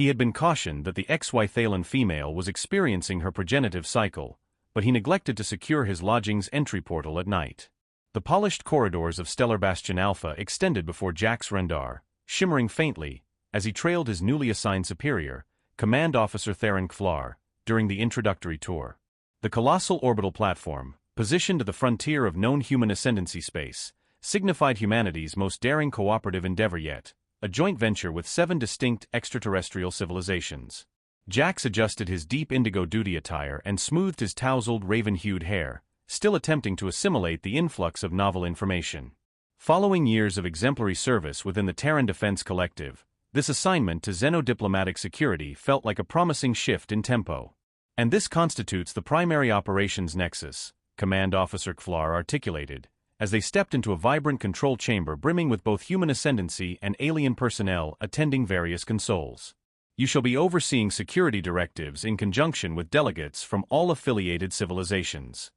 He had been cautioned that the HFY Thalan female was experiencing her progenitive cycle, but he neglected to secure his lodging's entry portal at night. The polished corridors of Stellar Bastion Alpha extended before Jack's radar, shimmering faintly, as he trailed his newly assigned superior, Command Officer Theron Kflar, during the introductory tour. The colossal orbital platform, positioned at the frontier of known human ascendancy space, signified humanity's most daring cooperative endeavor yet, a joint venture with 7 distinct extraterrestrial civilizations. Jax adjusted his deep indigo duty attire and smoothed his tousled raven-hued hair, still attempting to assimilate the influx of novel information. Following years of exemplary service within the Terran Defense Collective, this assignment to xenodiplomatic security felt like a promising shift in tempo. And this constitutes the primary operations nexus, Command Officer Kflar articulated, as they stepped into a vibrant control chamber brimming with both human ascendancy and alien personnel attending various consoles. You shall be overseeing security directives in conjunction with delegates from all affiliated civilizations.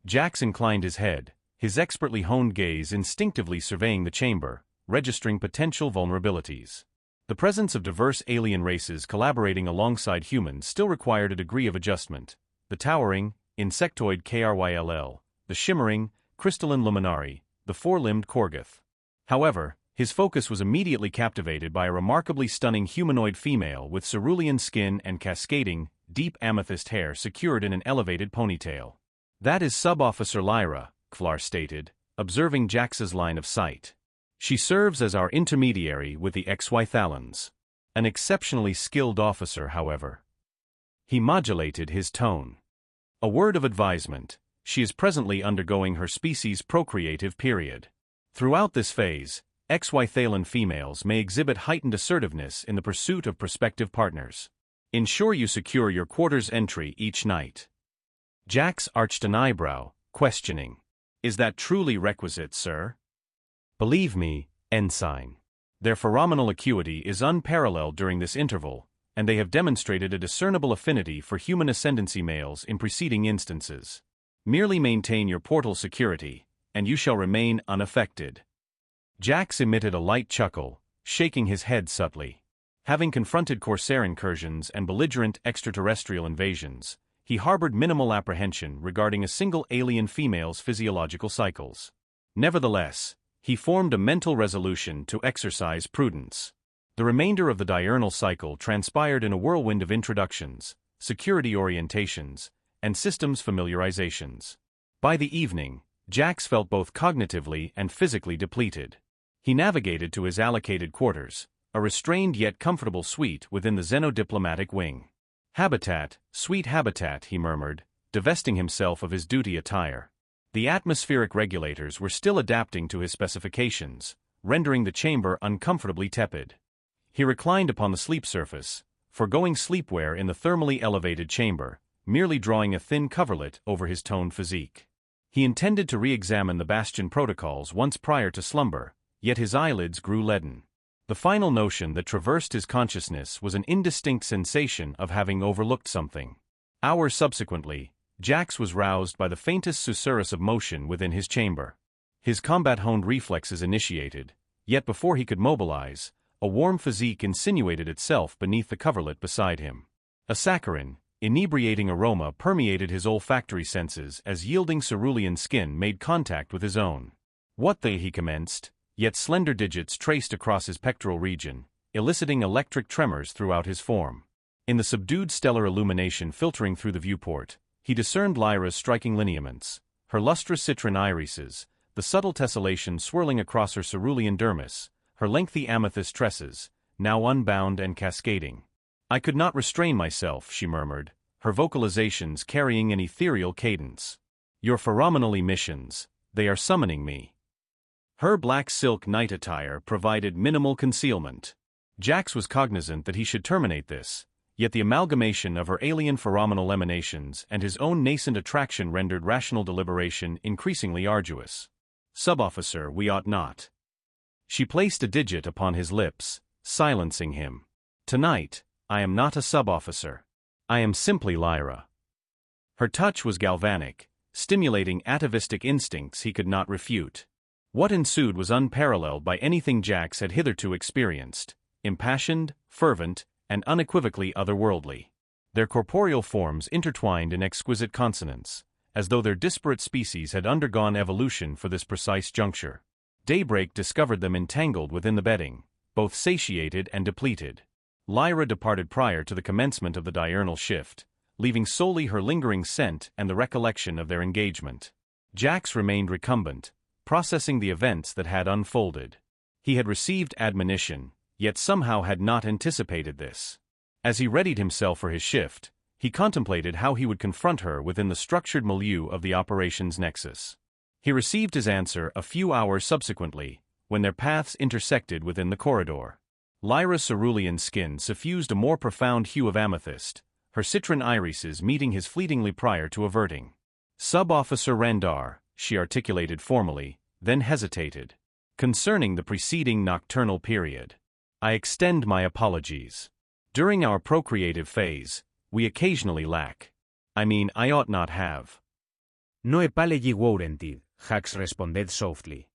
Jax inclined his head, his expertly honed gaze instinctively surveying the chamber, registering potential vulnerabilities. The presence of diverse alien races collaborating alongside humans still required a degree of adjustment. The towering, insectoid Kryll, the shimmering, crystalline Luminari, the four-limbed Korgoth. However, his focus was immediately captivated by a remarkably stunning humanoid female with cerulean skin and cascading, deep amethyst hair secured in an elevated ponytail. "That is Sub-Officer Lyra," Kflar stated, observing Jax's line of sight. "She serves as our intermediary with the HFY Thalans. An exceptionally skilled officer, however." He modulated his tone. "A word of advisement. She is presently undergoing her species' procreative period. Throughout this phase, HFY Thalan females may exhibit heightened assertiveness in the pursuit of prospective partners. Ensure you secure your quarters entry each night." Jax arched an eyebrow, questioning. "Is that truly requisite, sir?" "Believe me, Ensign. Their phenomenal acuity is unparalleled during this interval, and they have demonstrated a discernible affinity for human ascendancy males in preceding instances. Merely maintain your portal security, and you shall remain unaffected." Jax emitted a light chuckle, shaking his head subtly. Having confronted Corsair incursions and belligerent extraterrestrial invasions, he harbored minimal apprehension regarding a single alien female's physiological cycles. Nevertheless, he formed a mental resolution to exercise prudence. The remainder of the diurnal cycle transpired in a whirlwind of introductions, security orientations, and systems familiarizations. By the evening, Jax felt both cognitively and physically depleted. He navigated to his allocated quarters, a restrained yet comfortable suite within the xenodiplomatic wing. "Habitat, sweet habitat," he murmured, divesting himself of his duty attire. The atmospheric regulators were still adapting to his specifications, rendering the chamber uncomfortably tepid. He reclined upon the sleep surface, foregoing sleepwear in the thermally elevated chamber, merely drawing a thin coverlet over his toned physique. He intended to re-examine the Bastion protocols once prior to slumber, yet his eyelids grew leaden. The final notion that traversed his consciousness was an indistinct sensation of having overlooked something. Hours subsequently, Jax was roused by the faintest susurrus of motion within his chamber. His combat-honed reflexes initiated, yet before he could mobilize, a warm physique insinuated itself beneath the coverlet beside him. A saccharine, inebriating aroma permeated his olfactory senses as yielding cerulean skin made contact with his own. "What the?" he commenced, yet slender digits traced across his pectoral region, eliciting electric tremors throughout his form. In the subdued stellar illumination filtering through the viewport, he discerned Lyra's striking lineaments, her lustrous citron irises, the subtle tessellation swirling across her cerulean dermis, her lengthy amethyst tresses, now unbound and cascading. "I could not restrain myself," she murmured, her vocalizations carrying an ethereal cadence. "Your phenomenal emissions, they are summoning me." Her black silk night attire provided minimal concealment. Jax was cognizant that he should terminate this, yet the amalgamation of her alien phenomenal emanations and his own nascent attraction rendered rational deliberation increasingly arduous. "Sub-Officer, we ought not." She placed a digit upon his lips, silencing him. "Tonight, I am not a sub-officer. I am simply Lyra." Her touch was galvanic, stimulating atavistic instincts he could not refute. What ensued was unparalleled by anything Jax had hitherto experienced, impassioned, fervent, and unequivocally otherworldly. Their corporeal forms intertwined in exquisite consonance, as though their disparate species had undergone evolution for this precise juncture. Daybreak discovered them entangled within the bedding, both satiated and depleted. Lyra departed prior to the commencement of the diurnal shift, leaving solely her lingering scent and the recollection of their engagement. Jax remained recumbent, processing the events that had unfolded. He had received admonition, yet somehow had not anticipated this. As he readied himself for his shift, he contemplated how he would confront her within the structured milieu of the operations nexus. He received his answer a few hours subsequently, when their paths intersected within the corridor. Lyra's cerulean skin suffused a more profound hue of amethyst, her citron irises meeting his fleetingly prior to averting. "Sub-Officer Randar," she articulated formally, then hesitated. "Concerning the preceding nocturnal period, I extend my apologies. During our procreative phase, we occasionally lack. I ought not have." "No apology warranted," Jax responded softly.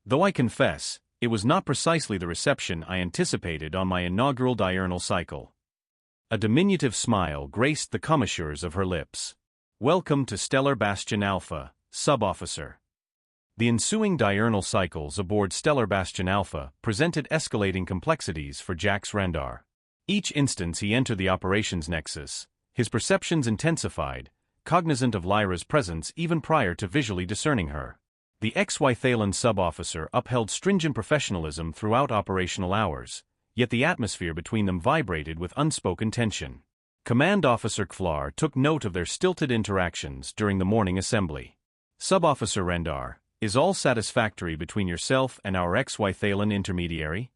Though I confess, it was not precisely the reception I anticipated on my inaugural diurnal cycle. A diminutive smile graced the commissures of her lips. "Welcome to Stellar Bastion Alpha, Sub-Officer." The ensuing diurnal cycles aboard Stellar Bastion Alpha presented escalating complexities for Jax Randar. Each instance he entered the operations nexus, his perceptions intensified, cognizant of Lyra's presence even prior to visually discerning her. The HFY Thalen sub-officer upheld stringent professionalism throughout operational hours, yet the atmosphere between them vibrated with unspoken tension. Command Officer Kflar took note of their stilted interactions during the morning assembly. "Sub-Officer Randar, is all satisfactory between yourself and our HFY Thalen intermediary?"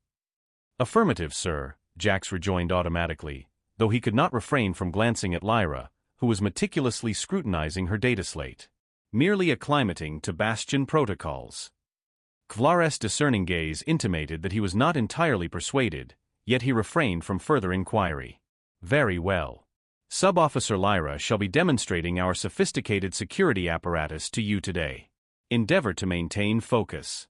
"Affirmative, sir," Jax rejoined automatically, though he could not refrain from glancing at Lyra, who was meticulously scrutinizing her data slate. Merely acclimating to Bastion protocols. Kflar's discerning gaze intimated that he was not entirely persuaded, yet he refrained from further inquiry. "Very well. Sub-Officer Lyra shall be demonstrating our sophisticated security apparatus to you today. Endeavor to maintain focus."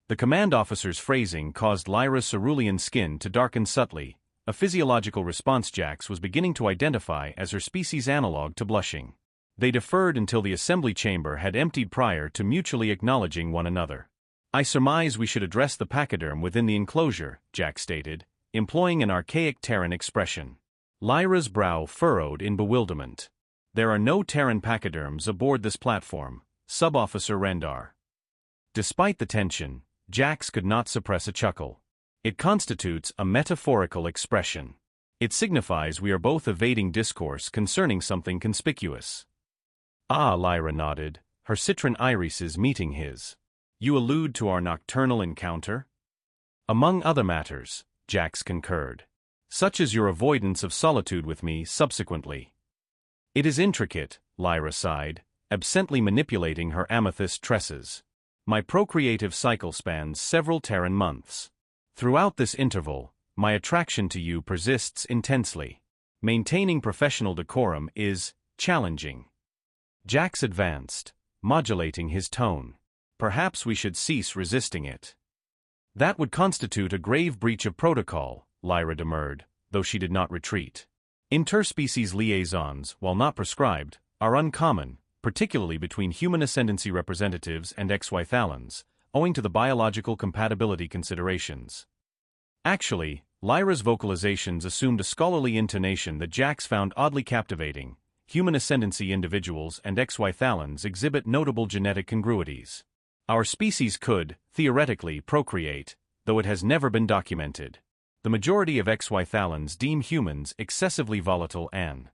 The command officer's phrasing caused Lyra's cerulean skin to darken subtly, a physiological response Jax was beginning to identify as her species' analog to blushing. They deferred until the assembly chamber had emptied prior to mutually acknowledging one another. "I surmise we should address the pachyderm within the enclosure," Jax stated, employing an archaic Terran expression. Lyra's brow furrowed in bewilderment. "There are no Terran pachyderms aboard this platform, Sub-Officer Randar." Despite the tension, Jax could not suppress a chuckle. It constitutes a metaphorical expression. It signifies we are both evading discourse concerning something conspicuous. "Ah," Lyra nodded, her citron irises meeting his. "You allude to our nocturnal encounter?" "Among other matters," Jax concurred. "Such as your avoidance of solitude with me subsequently." "It is intricate," Lyra sighed, absently manipulating her amethyst tresses. "My procreative cycle spans several Terran months. Throughout this interval, my attraction to you persists intensely. Maintaining professional decorum is challenging." Jax advanced, modulating his tone. "Perhaps we should cease resisting it." "That would constitute a grave breach of protocol," Lyra demurred, though she did not retreat. "Interspecies liaisons, while not prescribed, are uncommon, particularly between human ascendancy representatives and HFY Thalans, owing to the biological compatibility considerations." Actually, Lyra's vocalizations assumed a scholarly intonation that Jax found oddly captivating. Human ascendancy individuals and HFY Thalans exhibit notable genetic congruities. Our species could, theoretically, procreate, though it has never been documented. The majority of HFY Thalans deem humans excessively volatile and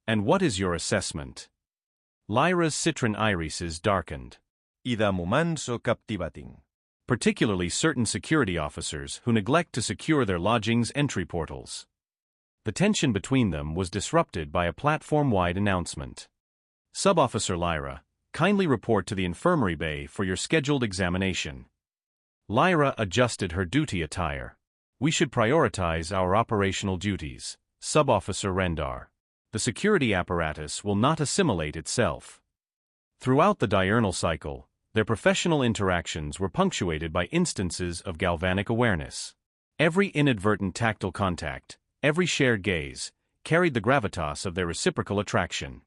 what is your assessment?" Lyra's citron irises darkened. "Idam manso captivating." "Particularly certain security officers who neglect to secure their lodgings' entry portals." The tension between them was disrupted by a platform-wide announcement. "Sub-Officer Lyra, kindly report to the infirmary bay for your scheduled examination." Lyra adjusted her duty attire. "We should prioritize our operational duties, Sub-Officer Randar. The security apparatus will not assimilate itself." Throughout the diurnal cycle, their professional interactions were punctuated by instances of galvanic awareness. Every inadvertent tactile contact, Every shared gaze carried the gravitas of their reciprocal attraction.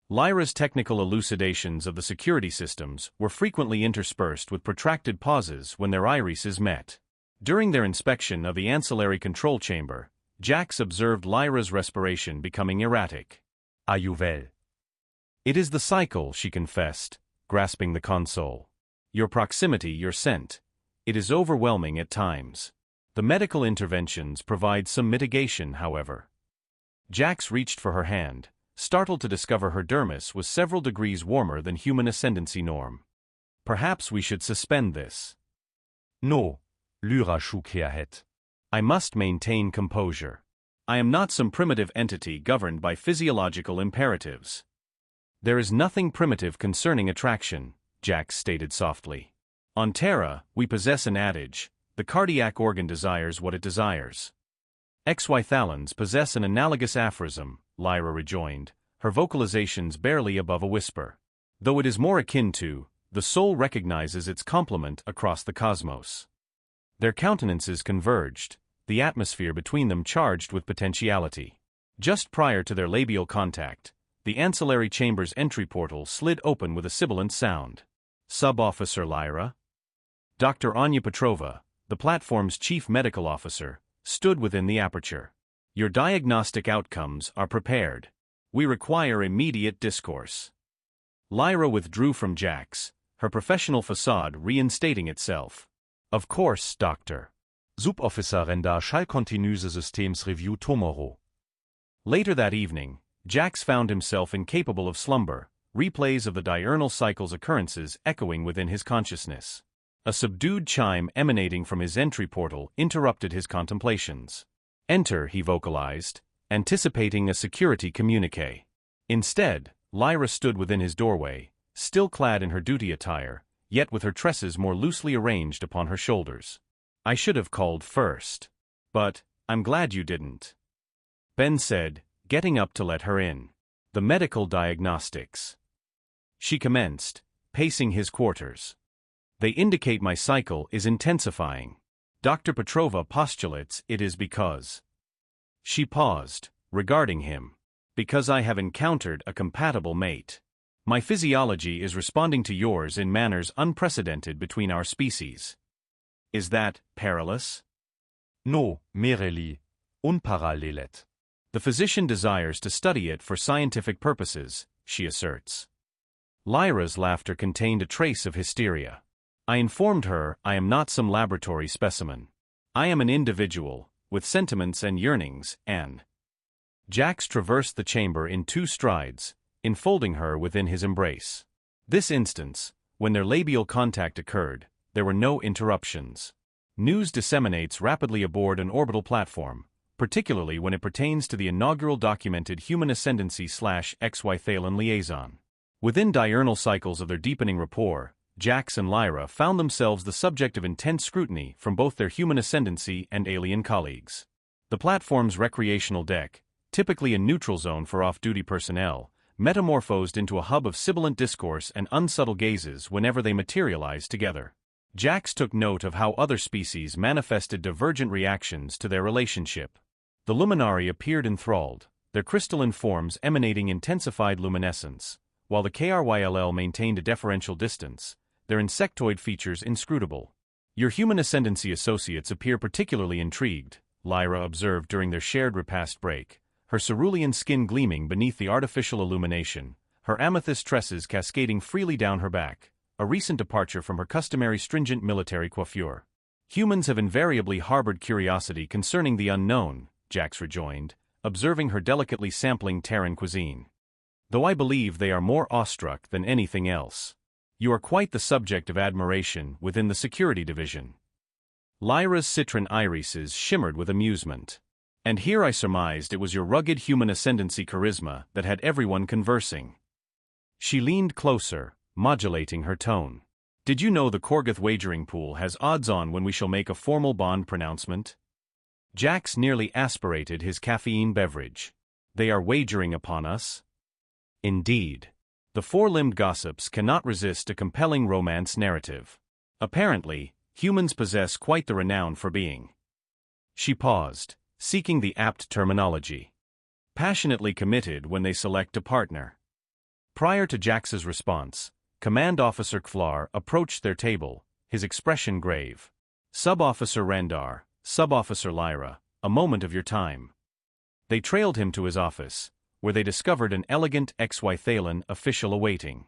Lyra's technical elucidations of the security systems were frequently interspersed with protracted pauses when their irises met. During their inspection of the ancillary control chamber, Jax observed Lyra's respiration becoming erratic. Are you well? It is the cycle, she confessed, grasping the console. Your proximity, your scent. It is overwhelming at times. The medical interventions provide some mitigation, however. Jax reached for her hand, startled to discover her dermis was several degrees warmer than human ascendancy norm. Perhaps we should suspend this. No, Lyra shook her head. I must maintain composure. I am not some primitive entity governed by physiological imperatives. There is nothing primitive concerning attraction, Jax stated softly. On Terra, we possess an adage: the cardiac organ desires what it desires. XY Thalans possess an analogous aphorism, Lyra rejoined, her vocalizations barely above a whisper. Though it is more akin to, the soul recognizes its complement across the cosmos. Their countenances converged, the atmosphere between them charged with potentiality. Just prior to their labial contact, the ancillary chamber's entry portal slid open with a sibilant sound. Sub-Officer Lyra? Dr. Anya Petrova, the platform's chief medical officer, stood within the aperture. Your diagnostic outcomes are prepared. We require immediate discourse. Lyra withdrew from Jax, her professional facade reinstating itself. Of course, Doctor. Subofficerin der Schallkontinuse-Systems Review tomorrow. Later that evening, Jax found himself incapable of slumber, replays of the diurnal cycle's occurrences echoing within his consciousness. A subdued chime emanating from his entry portal interrupted his contemplations. Enter, he vocalized, anticipating a security communique. Instead, Lyra stood within his doorway, still clad in her duty attire, yet with her tresses more loosely arranged upon her shoulders. I should have called first. But, I'm glad you didn't. Ben said, getting up to let her in. The medical diagnostics. She commenced, pacing his quarters. They indicate my cycle is intensifying. Dr. Petrova postulates it is because. She paused, regarding him. Because I have encountered a compatible mate. My physiology is responding to yours in manners unprecedented between our species. Is that perilous? No, merely unparallelet. The physician desires to study it for scientific purposes, she asserts. Lyra's laughter contained a trace of hysteria. I informed her I am not some laboratory specimen. I am an individual, with sentiments and yearnings, and... Jax traversed the chamber in 2 strides, enfolding her within his embrace. This instance, when their labial contact occurred, there were no interruptions. News disseminates rapidly aboard an orbital platform, particularly when it pertains to the inaugural documented human ascendancy/XY Thalan liaison. Within diurnal cycles of their deepening rapport, Jax and Lyra found themselves the subject of intense scrutiny from both their human ascendancy and alien colleagues. The platform's recreational deck, typically a neutral zone for off-duty personnel, metamorphosed into a hub of sibilant discourse and unsubtle gazes whenever they materialized together. Jax took note of how other species manifested divergent reactions to their relationship. The Luminari appeared enthralled, their crystalline forms emanating intensified luminescence, while the KRYLL maintained a deferential distance, their insectoid features inscrutable. Your human ascendancy associates appear particularly intrigued, Lyra observed during their shared repast break, her cerulean skin gleaming beneath the artificial illumination, her amethyst tresses cascading freely down her back, a recent departure from her customary stringent military coiffure. Humans have invariably harbored curiosity concerning the unknown, Jax rejoined, observing her delicately sampling Terran cuisine. Though I believe they are more awestruck than anything else. You are quite the subject of admiration within the security division. Lyra's citron irises shimmered with amusement. And here I surmised it was your rugged human ascendancy charisma that had everyone conversing. She leaned closer, modulating her tone. Did you know the Korgoth wagering pool has odds on when we shall make a formal bond pronouncement? Jax nearly aspirated his caffeine beverage. They are wagering upon us? Indeed. The 4-limbed gossips cannot resist a compelling romance narrative. Apparently, humans possess quite the renown for being. She paused, seeking the apt terminology. Passionately committed when they select a partner. Prior to Jax's response, Command Officer Kflar approached their table, his expression grave. Sub-Officer Randar, Sub-Officer Lyra, a moment of your time. They trailed him to his office, where they discovered an elegant HFY Thalen official awaiting.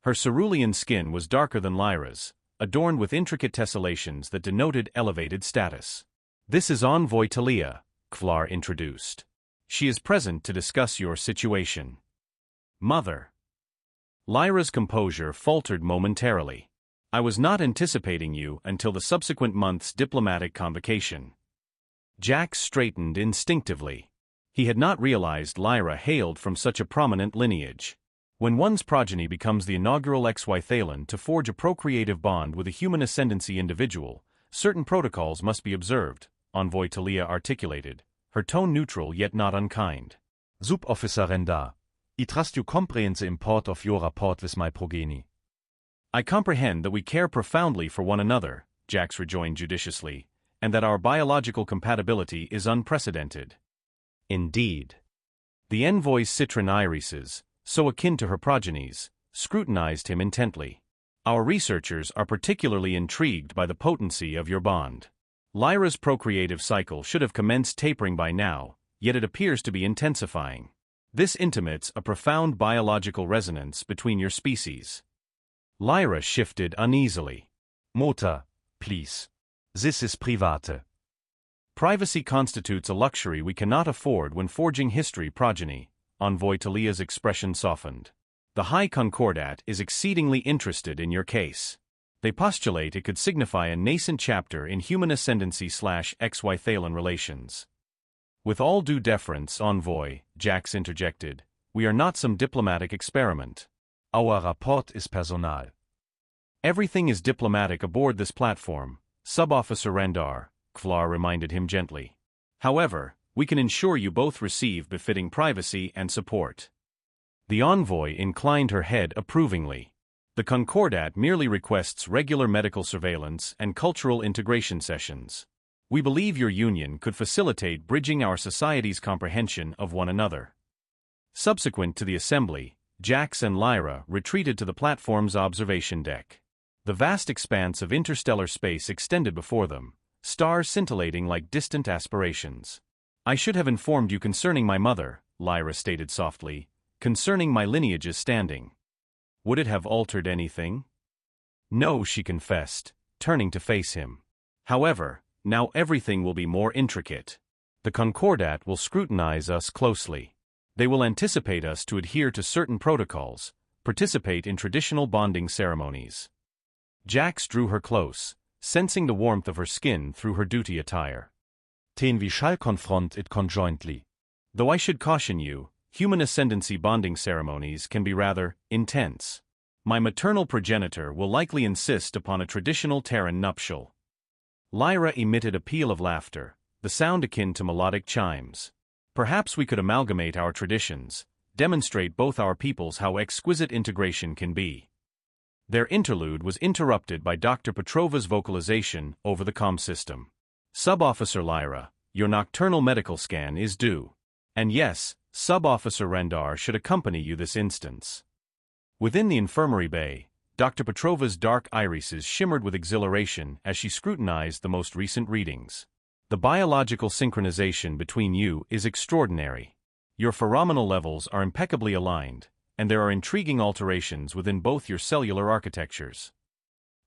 Her cerulean skin was darker than Lyra's, adorned with intricate tessellations that denoted elevated status. This is Envoy Talia, Kflar introduced. She is present to discuss your situation. Mother. Lyra's composure faltered momentarily. I was not anticipating you until the subsequent month's diplomatic convocation. Jax straightened instinctively. He had not realized Lyra hailed from such a prominent lineage. When one's progeny becomes the inaugural HFY Thalen to forge a procreative bond with a human ascendancy individual, certain protocols must be observed, Envoy Talia articulated, her tone neutral yet not unkind. Sub-Officer Rendar, I trust you comprehend the import of your rapport with my progeny. I comprehend that we care profoundly for one another, Jax rejoined judiciously, and that our biological compatibility is unprecedented. Indeed. The envoy's citron irises, so akin to her progenies, scrutinized him intently. Our researchers are particularly intrigued by the potency of your bond. Lyra's procreative cycle should have commenced tapering by now, yet it appears to be intensifying. This intimates a profound biological resonance between your species. Lyra shifted uneasily. Mutter, please. This is private. Privacy constitutes a luxury we cannot afford when forging history progeny, Envoy Talia's expression softened. The High Concordat is exceedingly interested in your case. They postulate it could signify a nascent chapter in human ascendancy/HFY Thalen relations. With all due deference, Envoy, Jax interjected, we are not some diplomatic experiment. Our rapport is personal. Everything is diplomatic aboard this platform, Sub-Officer Randar, Kflar reminded him gently. However, we can ensure you both receive befitting privacy and support. The envoy inclined her head approvingly. The Concordat merely requests regular medical surveillance and cultural integration sessions. We believe your union could facilitate bridging our society's comprehension of one another. Subsequent to the assembly, Jax and Lyra retreated to the platform's observation deck. The vast expanse of interstellar space extended before them, stars scintillating like distant aspirations. I should have informed you concerning my mother, Lyra stated softly, concerning my lineage's standing. Would it have altered anything? No, she confessed, turning to face him. However, now everything will be more intricate. The Concordat will scrutinize us closely. They will anticipate us to adhere to certain protocols, participate in traditional bonding ceremonies. Jax drew her close, sensing the warmth of her skin through her duty attire. We shall confront it conjointly. Though I should caution you, human ascendancy bonding ceremonies can be rather intense. My maternal progenitor will likely insist upon a traditional Terran nuptial. Lyra emitted a peal of laughter, the sound akin to melodic chimes. Perhaps we could amalgamate our traditions, demonstrate both our peoples how exquisite integration can be. Their interlude was interrupted by Dr. Petrova's vocalization over the comm system. Sub-Officer Lyra, your nocturnal medical scan is due. And yes, Sub-Officer Randar should accompany you this instance. Within the infirmary bay, Dr. Petrova's dark irises shimmered with exhilaration as she scrutinized the most recent readings. The biological synchronization between you is extraordinary. Your pheromonal levels are impeccably aligned, and there are intriguing alterations within both your cellular architectures.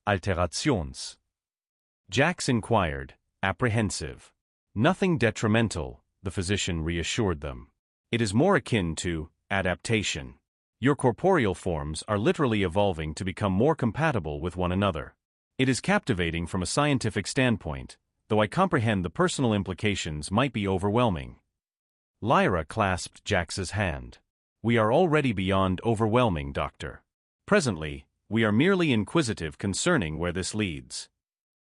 Alterations? Jax inquired, apprehensive. Nothing detrimental, the physician reassured them. It is more akin to adaptation. Your corporeal forms are literally evolving to become more compatible with one another. It is captivating from a scientific standpoint, though I comprehend the personal implications might be overwhelming. Lyra clasped Jax's hand. We are already beyond overwhelming, Doctor. Presently, we are merely inquisitive concerning where this leads.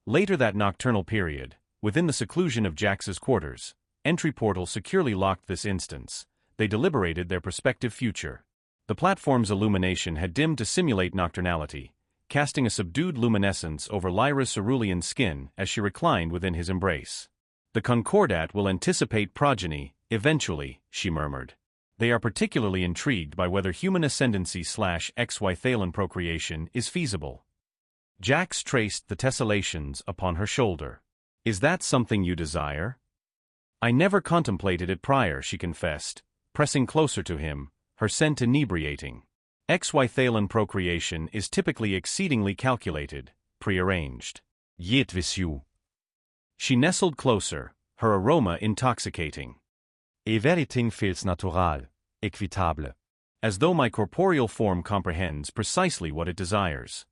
Later that nocturnal period, within the seclusion of Jax's quarters, entry portal securely locked this instance. They deliberated their prospective future. The platform's illumination had dimmed to simulate nocturnality, casting a subdued luminescence over Lyra's cerulean skin as she reclined within his embrace. The concordat will anticipate progeny, eventually, she murmured. They are particularly intrigued by whether human ascendancy/XY Thalen procreation is feasible. Jax traced the tessellations upon her shoulder. Is that something you desire? I never contemplated it prior, she confessed, pressing closer to him, her scent inebriating. XY Thalen procreation is typically exceedingly calculated, prearranged. Yet with you. She nestled closer, her aroma intoxicating. Everything feels natural, equitable. As though my corporeal form comprehends precisely what it desires.